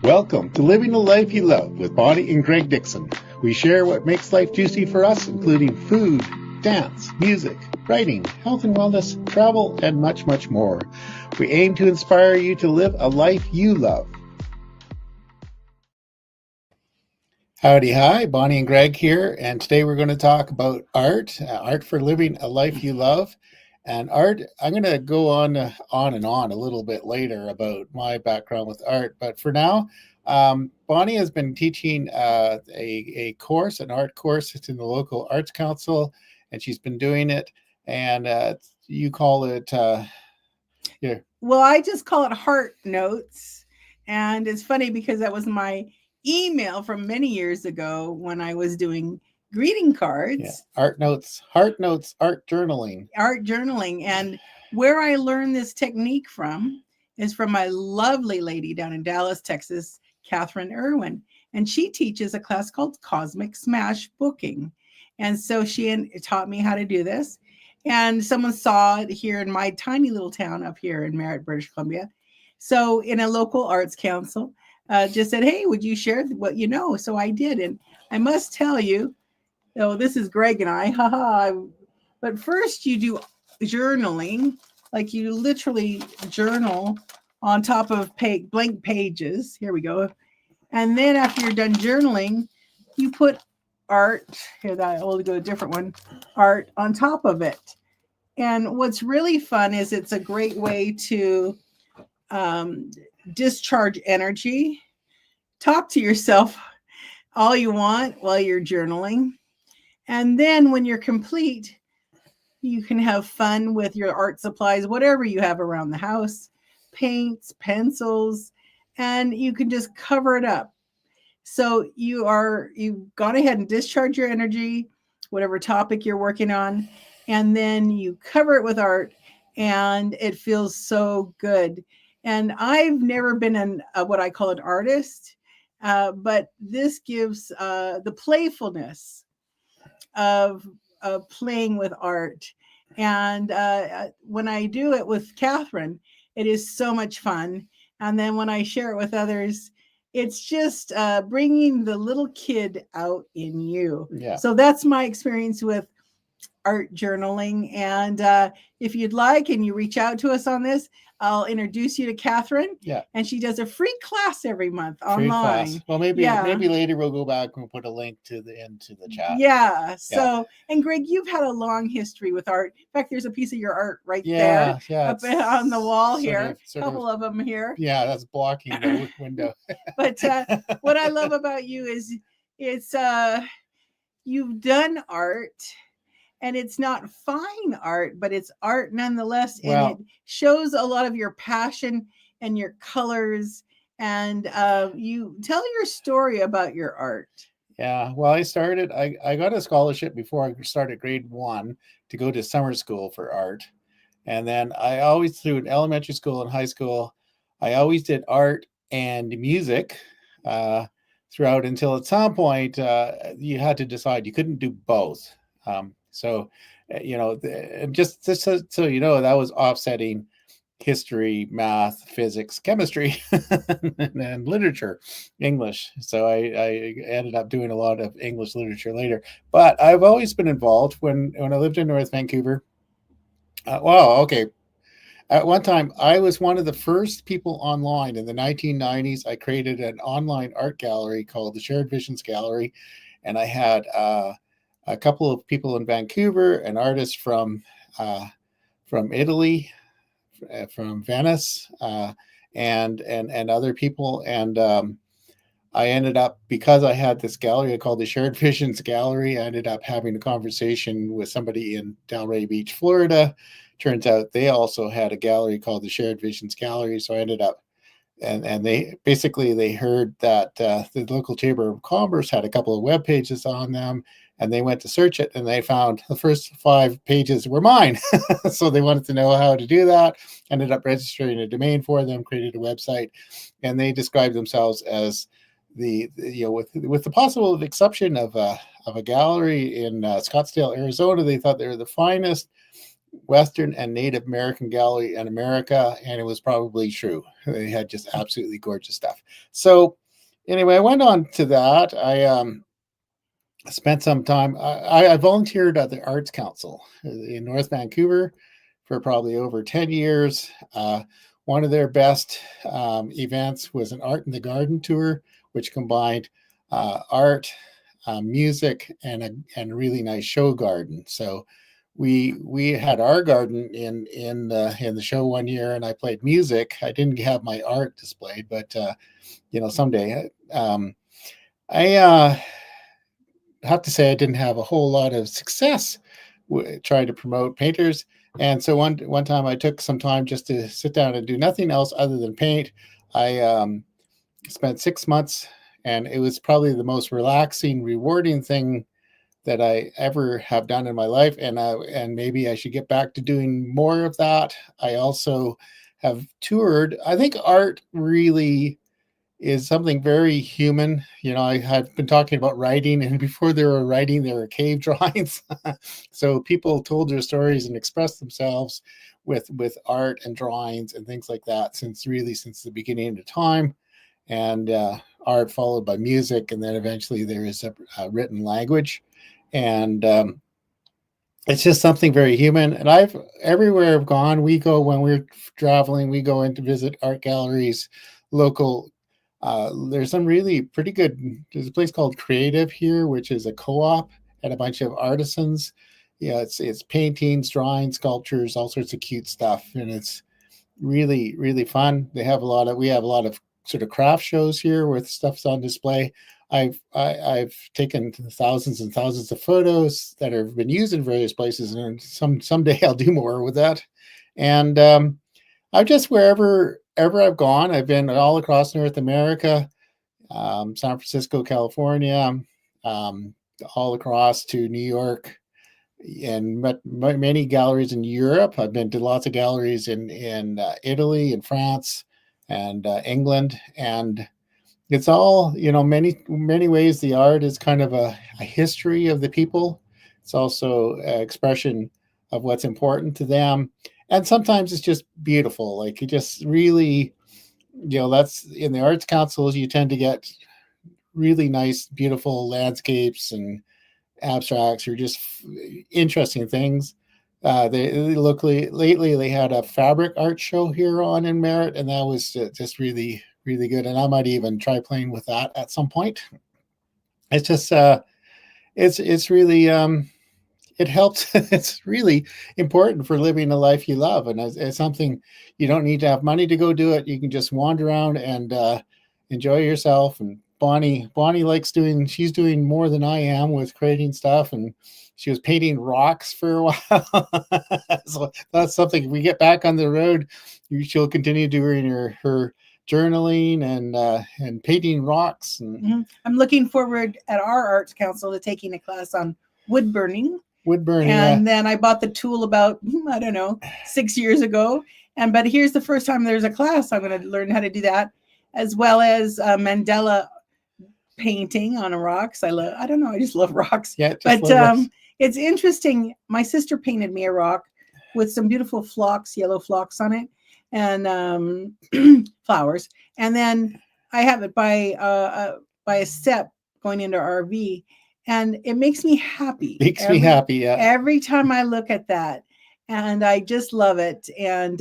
Welcome to Living the Life You Love with Bonnie and Greg Dixon. We share what makes life juicy for us, including food, dance, music, writing, health and wellness, travel, and much, much more. We aim to inspire you to live a life you love. Howdy, hi, Bonnie and Greg here, and today we're going to talk about art, art for living a life you love. And art, I'm going to go on and on a little bit later about my background with art. But for now, Bonnie has been teaching a course, an art course. It's in the local arts council, and she's been doing it. And you call it, yeah. Well, I just call it Heart Notes. And it's funny because that was my email from many years ago when I was doing greeting cards. Yeah. Art notes, heart notes, art journaling. Art journaling. And where I learned this technique from is from my lovely lady down in Dallas, Texas, Catherine Irwin. And she teaches a class called Cosmic Smash Booking. And so she taught me how to do this. And someone saw it here in my tiny little town up here in Merritt, British Columbia. So in a local arts council, just said, hey, would you share what you know? So I did. And I must tell you, oh, this is Greg and I, haha. But first you do journaling, like you literally journal on top of blank pages. Here we go. And then after you're done journaling, you put art, here that will go a different one, art on top of it. And what's really fun is it's a great way to discharge energy, talk to yourself all you want while you're journaling. And then when you're complete, you can have fun with your art supplies, whatever you have around the house, paints, pencils, and you can just cover it up. So you've gone ahead and discharged your energy, whatever topic you're working on, and then you cover it with art, and it feels so good. And I've never been what I call an artist, but this gives the playfulness of playing with art. And when I do it with Catherine, it is so much fun. And then when I share it with others, it's just bringing the little kid out in you. Yeah. So that's my experience with art journaling. And if you'd like and you reach out to us on this, I'll introduce you to Catherine. Yeah. And she does a free class every month online. Class. Well, maybe later we'll go back and we'll put a link into the chat. Yeah. So, and Greg, you've had a long history with art. In fact, there's a piece of your art right there up on the wall here. A couple of them here. Yeah, that's blocking the window. But what I love about you is it's you've done art. And it's not fine art, but it's art nonetheless. Well, and it shows a lot of your passion and your colors. And you tell your story about your art. Yeah, well, I got a scholarship before I started grade 1 to go to summer school for art. And then I always, through elementary school and high school, I always did art and music throughout until at some point you had to decide you couldn't do both. So, just so you know, that was offsetting history, math, physics, chemistry, and literature, English. So I ended up doing a lot of English literature later. But I've always been involved when I lived in North Vancouver. At one time, I was one of the first people online in the 1990s. I created an online art gallery called the Shared Visions Gallery, and I had a couple of people in Vancouver, an artist from Italy, from Venice, and other people. And I ended up, because I had this gallery called the Shared Visions Gallery, I ended up having a conversation with somebody in Delray Beach, Florida. Turns out they also had a gallery called the Shared Visions Gallery. So I ended up, and they heard that the local Chamber of Commerce had a couple of web pages on them, and they went to search it, and they found the first 5 pages were mine. So they wanted to know how to do that. Ended up registering a domain for them, created a website, and they described themselves as with the possible exception of a gallery in Scottsdale, Arizona. They thought they were the finest Western and Native American gallery in America, and it was probably true. They had just absolutely gorgeous stuff. So anyway, I went on to that. I spent some time. I volunteered at the Arts Council in North Vancouver for probably over 10 years. One of their best events was an Art in the Garden tour, which combined art, music, and a really nice show garden. So we had our garden in the show one year, and I played music. I didn't have my art displayed, but someday. I have to say I didn't have a whole lot of success trying to promote painters. And so one time I took some time just to sit down and do nothing else other than paint. I spent 6 months, and it was probably the most relaxing, rewarding thing that I ever have done in my life. And maybe I should get back to doing more of that. I also have toured. I think art really is something very human. I had been talking about writing, and before there were writing, there were cave drawings. So people told their stories and expressed themselves with art and drawings and things like that since the beginning of time. And art followed by music, and then eventually there is a written language. And it's just something very human. And everywhere I've gone, we go when we're traveling, we go in to visit art galleries, local. There's some really pretty good. There's a place called Creative here, which is a co-op and a bunch of artisans. It's paintings, drawing, sculptures, all sorts of cute stuff, and it's really, really fun. We have a lot of sort of craft shows here where stuff's on display. I've taken thousands and thousands of photos that have been used in various places, and someday I'll do more with that. And I've just wherever I've gone, I've been all across North America, San Francisco, California, all across to New York, and met many galleries in Europe. I've been to lots of galleries in Italy and France and England, and it's all, many ways the art is kind of a history of the people. It's also an expression of what's important to them. And sometimes it's just beautiful. Like, it just really, that's in the arts councils, you tend to get really nice, beautiful landscapes and abstracts or just interesting things. Lately they had a fabric art show here on in Merritt, and that was just really, really good. And I might even try playing with that at some point. It's just it's really it helps. It's really important for living a life you love, and it's something you don't need to have money to go do it. You can just wander around and enjoy yourself. And Bonnie she's doing more than I am with creating stuff, and she was painting rocks for a while. So that's something. If we get back on the road, she'll continue doing her journaling and painting rocks. And I'm looking forward at our arts council to taking a class on wood burning. And then I bought the tool about, I don't know, 6 years ago. But here's the first time there's a class. I'm going to learn how to do that, as well as mandala painting on rocks. I just love rocks. Yeah, it's interesting. My sister painted me a rock with some beautiful yellow flocks on it, and flowers. And then I have it by a step going into RV, and it makes me happy. Yeah. Every time I look at that, and I just love it. And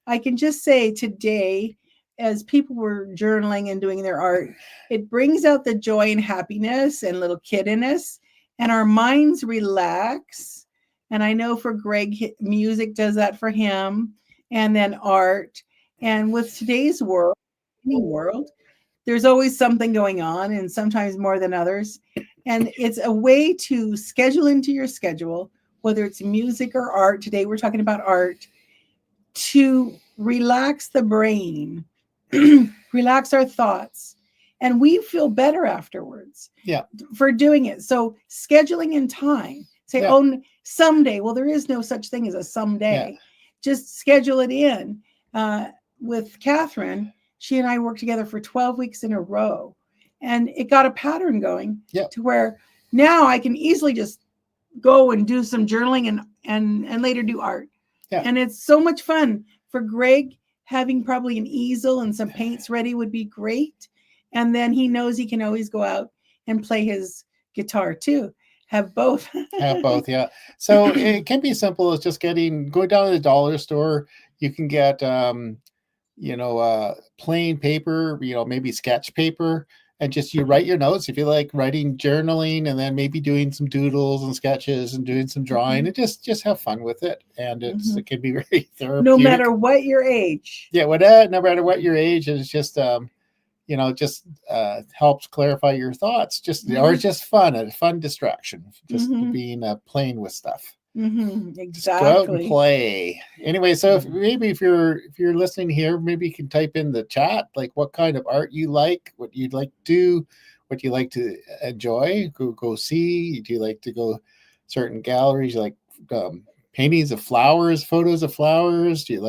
I can just say today, as people were journaling and doing their art, it brings out the joy and happiness and little kid in us, and our minds relax. And I know for Greg, music does that for him, and then art. And with today's world, there's always something going on, and sometimes more than others. And it's a way to schedule into your schedule, whether it's music or art. Today we're talking about art, to relax the brain, relax our thoughts, and we feel better afterwards for doing it. So scheduling in time, say, someday. Well, there is no such thing as a someday. Just schedule it in. With Catherine, she and I worked together for 12 weeks in a row, and it got a pattern going to where now I can easily just go and do some journaling and later do art. Yeah. And it's so much fun. For Greg, having probably an easel and some paints ready would be great. And then he knows he can always go out and play his guitar too. Have both. Have both, yeah. So it can be simple as just going down to the dollar store. You can get plain paper, maybe sketch paper, and just you write your notes if you like writing, journaling, and then maybe doing some doodles and sketches and doing some drawing, and just have fun with it. And it can be very therapeutic. No matter what your age. Yeah, no matter what your age, it's just helps clarify your thoughts. Or it's just fun, a fun distraction, just being playing with stuff. Exactly. Just go out and play. Anyway, so if you're listening here, maybe you can type in the chat like what kind of art you like, what you'd like to do, what you like to enjoy, go see. Do you like to go certain galleries, like paintings of flowers, photos of flowers? Do you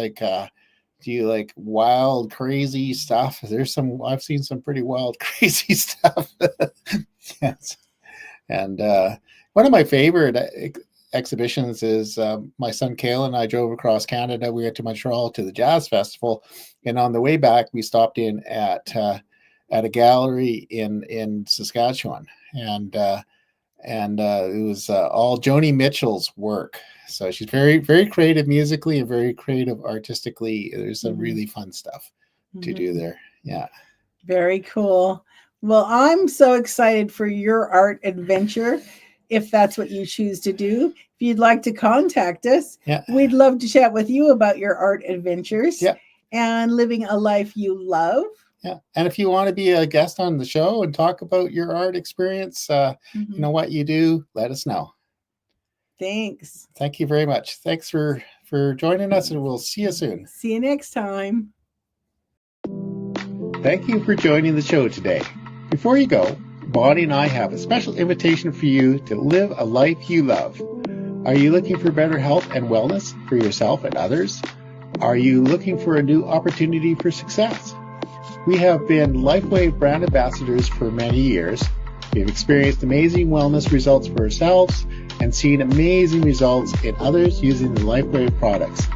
like wild, crazy stuff? I've seen some pretty wild, crazy stuff. Yes. And one of my favorite exhibitions is my son Kale and I drove across Canada. We went to Montreal to the Jazz Festival, and on the way back we stopped in at a gallery in Saskatchewan, and it was all Joni Mitchell's work. So she's very, very creative musically and very creative artistically. There's some really fun stuff to do there. Yeah. Very cool. Well, I'm so excited for your art adventure. If that's what you choose to do, if you'd like to contact us, we'd love to chat with you about your art adventures and living a life you love. Yeah. And if you want to be a guest on the show and talk about your art experience, what you do, let us know. Thanks. Thank you very much. Thanks for joining us, and we'll see you soon. See you next time. Thank you for joining the show today. Before you go, Bonnie and I have a special invitation for you to live a life you love. Are you looking for better health and wellness for yourself and others? Are you looking for a new opportunity for success? We have been LifeWave brand ambassadors for many years. We've experienced amazing wellness results for ourselves and seen amazing results in others using the LifeWave products.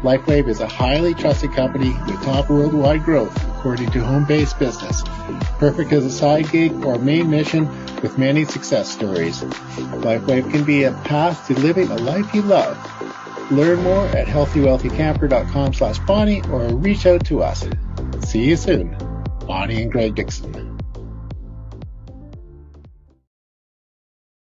LifeWave is a highly trusted company with top worldwide growth according to Home-Based Business. Perfect as a side gig or main mission with many success stories. LifeWave can be a path to living a life you love. Learn more at healthywealthycamper.com/Bonnie or reach out to us. See you soon. Bonnie and Greg Dixon.